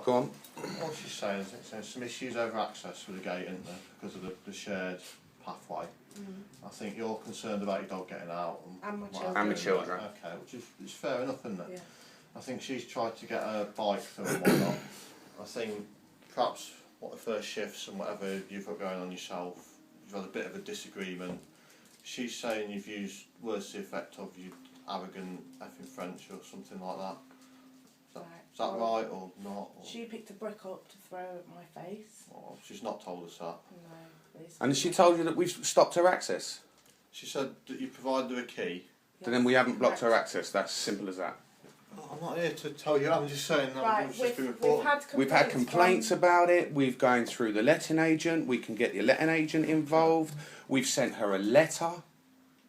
Go on. All she's saying is there's some issues over access with the gate, isn't there, because of the shared pathway. I think you're concerned about your dog getting out And my what children. And my have you. children. Okay, which is fair enough, isn't it? Yeah. I think she's tried to get a bike through and whatnot. I think perhaps what the first shifts and whatever you've got going on yourself, you've had a bit of a disagreement. She's saying you've used words to the effect of you arrogant effing French or something like that. Is that right or not? Or? She picked a brick up to throw at my face. Oh, she's not told us that. No. And has she told you that we've stopped her access? She said that you provided her a key. So then we haven't blocked her access. That's simple as that. Oh, I'm not here to tell you. I'm just saying that Right, it's just been reported. We've had complaints about it. We've gone through the letting agent. We can get the letting agent involved. We've sent her a letter.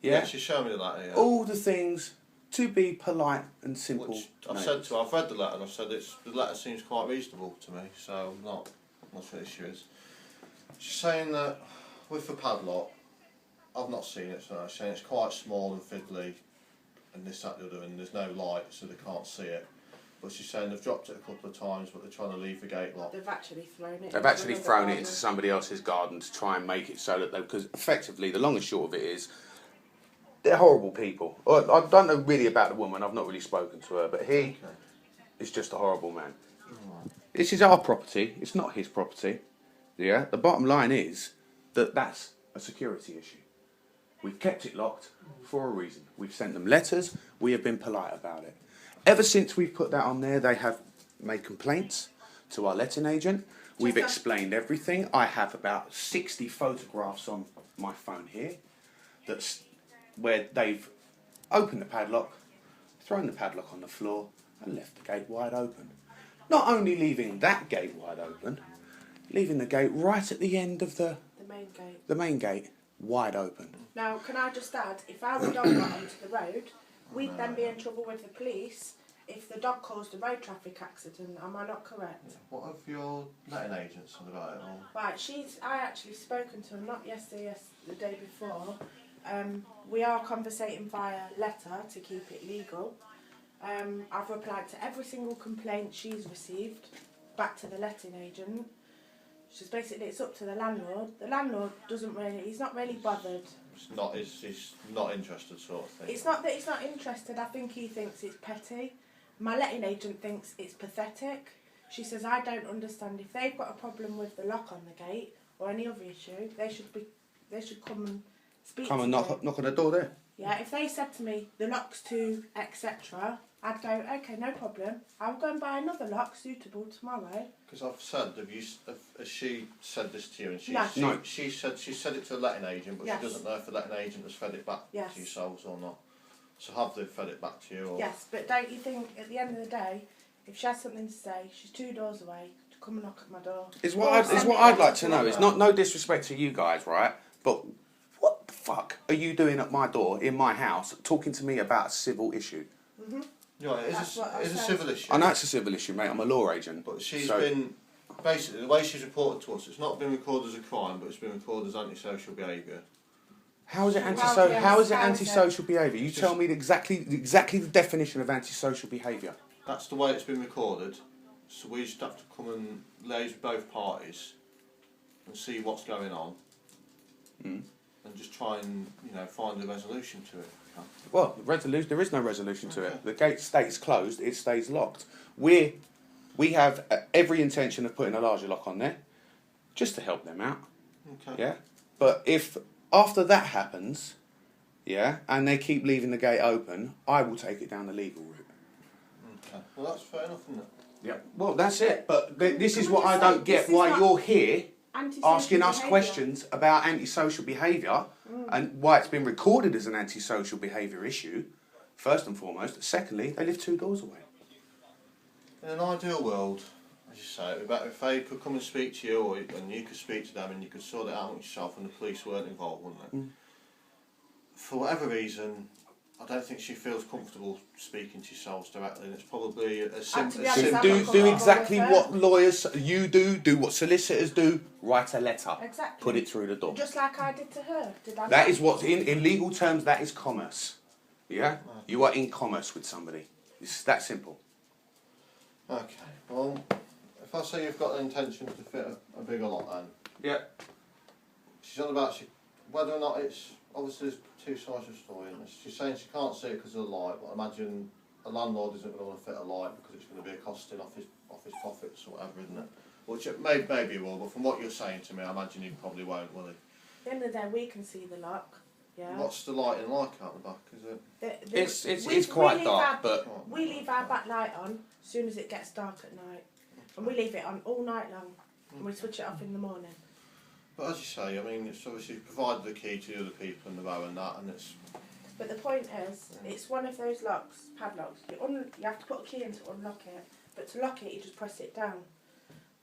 Yeah. She's shown me that here. All the things to be polite and simple. Which I've said to her, I've read the letter and I've said the letter seems quite reasonable to me, so I'm not sure what the issue is. She's saying that with the padlock, I've not seen it, so she's saying it's quite small and fiddly and this, that, the other, and there's no light so they can't see it. But she's saying they've dropped it a couple of times but they're trying to leave the gate locked. They've actually thrown it. They've actually thrown it into somebody else's garden to try and make it so that because effectively the long and short of it is they're horrible people. I don't know really about the woman. I've not really spoken to her, but he is just a horrible man. This is our property. It's not his property. Yeah. The bottom line is that that's a security issue. We've kept it locked for a reason. We've sent them letters. We have been polite about it. Ever since we've put that on there, they have made complaints to our letting agent. We've explained everything. I have about 60 photographs on my phone here that's where they've opened the padlock, thrown the padlock on the floor and left the gate wide open. Not only leaving that gate wide open, leaving the gate right at the end of the main gate wide open. Now, can I just add, if our dog got onto the road, we'd then be in trouble with the police if the dog caused a road traffic accident. Am I not correct? What have your letting agents said about it all? Right, I actually spoken to her, not yesterday, the day before. We are conversating via letter to keep it legal. I've replied to every single complaint she's received back to the letting agent. She's basically, it's up to the landlord. The landlord he's not really bothered. He's not interested sort of thing. It's not that he's not interested, I think he thinks it's petty. My letting agent thinks it's pathetic. She says, I don't understand. If they've got a problem with the lock on the gate or any other issue, they should come and speak to me. Knock on the door there. Yeah, if they said to me, the lock's too, etc., I'd go, okay, no problem. I'll go and buy another lock suitable tomorrow. Because I've said, has she said this to you? And No. She said it to the letting agent, but Yes. she doesn't know if the letting agent has fed it back Yes. to yourselves or not. So have they fed it back to you? Or? Yes, but don't you think at the end of the day, if she has something to say, she's 2 doors away to come and knock at my door. Is what I'd like to know. It's not no disrespect to you guys, right? But what the fuck are you doing at my door in my house talking to me about a civil issue? Mm-hmm. Yeah, it's a civil issue. I know it's a civil issue, mate. I'm a law agent. But she's been, basically, the way she's reported to us, it's not been recorded as a crime, but it's been recorded as antisocial behaviour. How is it antisocial behaviour? You tell me exactly the definition of antisocial behaviour. That's the way it's been recorded. So we just have to come and liaise with both parties and see what's going on, and just try and find a resolution to it. Well, there is no resolution to it. The gate stays closed. It stays locked. We have every intention of putting a larger lock on there, just to help them out. Okay. Yeah. But if after that happens, and they keep leaving the gate open, I will take it down the legal route. Okay. Well, that's fair enough, isn't it? Yeah. Well, that's it. But this is what I don't get. Why you're here asking us questions about antisocial behaviour and why it's been recorded as an antisocial behaviour issue, first and foremost. Secondly, they live 2 doors away. In an ideal world, as you say, it'd be better if they could come and speak to you, and you could speak to them, and you could sort it out yourself, and the police weren't involved, wouldn't it? For whatever reason, I don't think she feels comfortable speaking to yourselves directly, and it's probably a simple... Do exactly what lawyers do what solicitors do, write a letter, put it through the door. Just like I did to her. That is what, in legal terms, that is commerce. Yeah? You are in commerce with somebody. It's that simple. Okay, well, if say you've got an intention to fit a bigger lot then, Yeah. she's on about whether or not it's, obviously there's two sides of the story, isn't there? She's saying she can't see it because of the light, but I imagine a landlord isn't going to want to fit a light because it's going to be a costing off his profits or whatever, isn't it? Which it maybe he will, but from what you're saying to me, I imagine he probably won't, will he? At the end of the day, we can see the lock. Yeah. What's the lighting like out the back, is it? It's quite dark, but we leave our back light on as soon as it gets dark at night, and we leave it on all night long, and we switch it off in the morning. But as you say, I mean, it's obviously provided the key to the other people in the row and that, and it's... But the point is, it's one of those locks, padlocks. You have to put a key in to unlock it, but to lock it, you just press it down.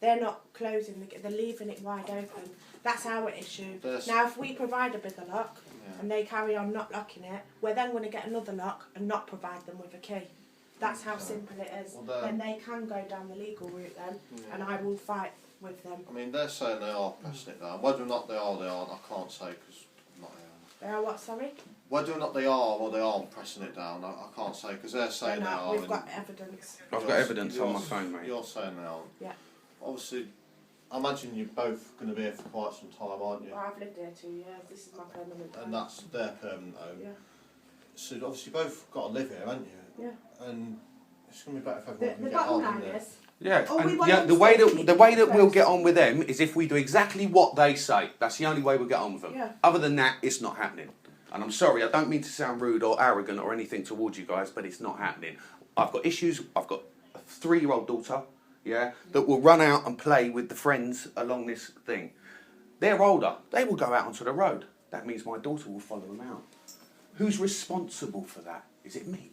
They're not closing, they're leaving it wide open. That's our issue. Now, if we provide a bigger lock, and they carry on not locking it, we're then going to get another lock and not provide them with a key. That's how simple it is. Well, then they can go down the legal route then, and I will fight with them. I mean, they're saying they are pressing it down. Whether or not they are, they aren't, I can't say because I'm not here. They are what, sorry? Whether or not they are or they aren't pressing it down, I can't say because they're saying they are. We've got evidence. I've got evidence on my phone, mate. You're saying they aren't. Yeah. Obviously, I imagine you're both going to be here for quite some time, aren't you? Well, I've lived here 2 years. This is my permanent home. And that's their permanent home. Yeah. So obviously, you both got to live here, haven't you? Yeah. And it's going to be better if everyone can The get on, bottom line isn't it? is, Yeah, Oh, we and want yeah. them The to way stay that keep the way that we'll first. get on with them is if we do exactly what they say. That's the only way we'll get on with them. Yeah. Other than that, it's not happening. And I'm sorry, I don't mean to sound rude or arrogant or anything towards you guys, but it's not happening. I've got issues. I've got a 3-year-old daughter, yeah, that will run out and play with the friends along this thing. They're older. They will go out onto the road. That means my daughter will follow them out. Who's responsible for that? Is it me?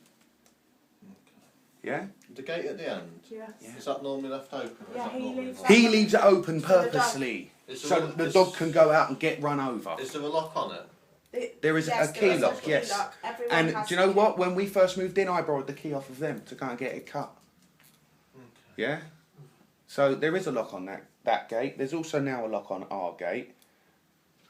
Yeah? The gate at the end, yeah. is that normally left open? Or Yeah, is that he normally leaves locked? He leaves it open So the dog- purposely Is so there that the is- dog can go out and get run over. Is there a lock on it? There is Yes, a there key is lock, key yes. lock. Everyone And has do you know a key. what? When we first moved in, I borrowed the key off of them to go and get it cut. Yeah? So there is a lock on that gate. There's also now a lock on our gate.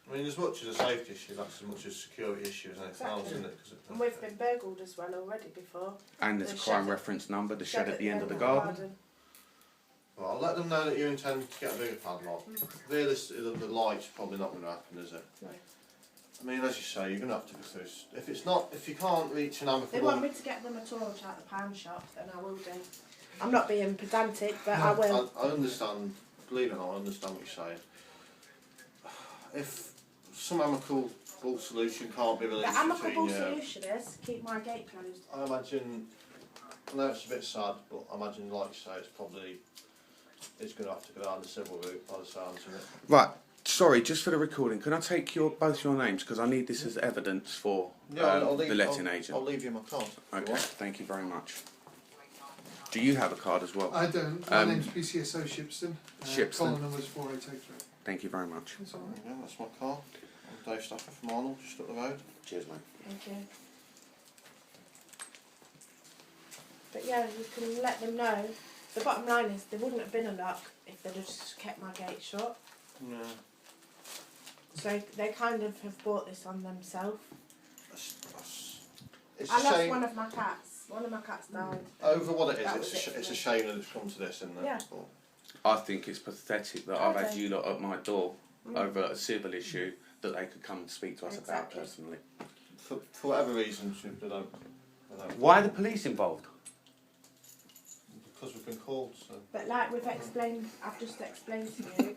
I mean, as much as a safety issue, that's as much as a security issue as anything else, isn't it? 'Cause And we've been burgled as well already before. And there's a The crime shed- reference number, the shed at the end of the garden. Well, I'll let them know that you intend to get a bigger padlock. Realistically, the light's probably not going to happen, is it? No. I mean, as you say, you're going to have to go through. If you can't reach an They amicable... want me to get them a torch out the pound shop, and I will do. I'm not being pedantic, but I will. I understand, believe it or not, I understand what you're saying. If some amicable solution can't be The released amicable between you... solution is keep my gate closed. I imagine, I know it's a bit sad, but I imagine, like you say, it's going to have to go down the civil route by the sounds of it. Right. Sorry, just for the recording, can I take both your names? Because I need this as evidence for the letting agent. I'll leave you my card. if you Okay, want. thank you very much. Do you have a card as well? I don't. My name's PCSO Shipston. Shipston. Collar number's 4883. Thank you very much. That's all right. Yeah, that's my car. I'm Dave Stafford from Arnold, just up the road. Cheers, mate. Thank you. But yeah, you can let them know. The bottom line is there wouldn't have been a lock if they'd have just kept my gate shut. No. So they kind of have brought this on themselves. It's I a lost shame. one of my cats. One of my cats died. Over what it That is, was it for it's a me. shame that it's come to this, isn't it? Yeah. But I think it's pathetic that I've had Okay. you lot at my door Mm. over a civil issue that they could come and speak to us about Exactly. personally. for whatever reason, they don't. Why are the police involved? Because we've been called, so. But like we've explained, I've just explained to you,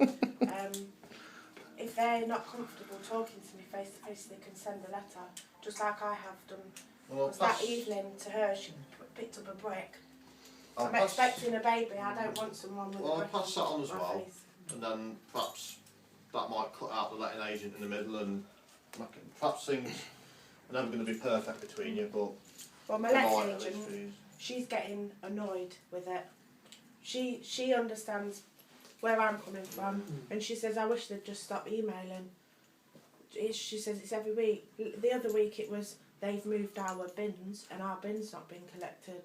if they're not comfortable talking to me face to face, they can send a letter, just like I have done. Well, Because that evening to her, she picked up a brick. I'll I'm pass- expecting a baby. I don't want someone with Well, a brick I'll pass that on as my well. face. And then perhaps that might cut out the letting agent in the middle, and perhaps things are never going to be perfect between you, but Well, my they might letting at least agent, be. she's getting annoyed with it. She understands where I'm coming from, and she says, I wish they'd just stop emailing. She says it's every week. The other week it was they've moved our bins and our bins not been collected.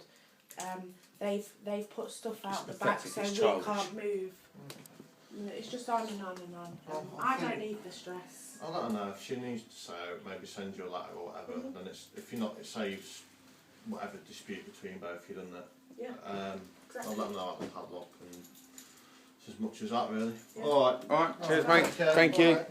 They've put stuff out the It's back pathetic, so it's we childish. can't move. It's just on and on and on. I don't need the stress. I don't know if she needs to say maybe send you a letter or whatever. Mhm. Then it's if you're not, it saves whatever dispute between both of you, doesn't it? Yeah, I'll exactly. let them know about the padlock, and as much as that, really. Yeah. All right. All right, cheers, Alright, mate. take care. Thank you. Bye.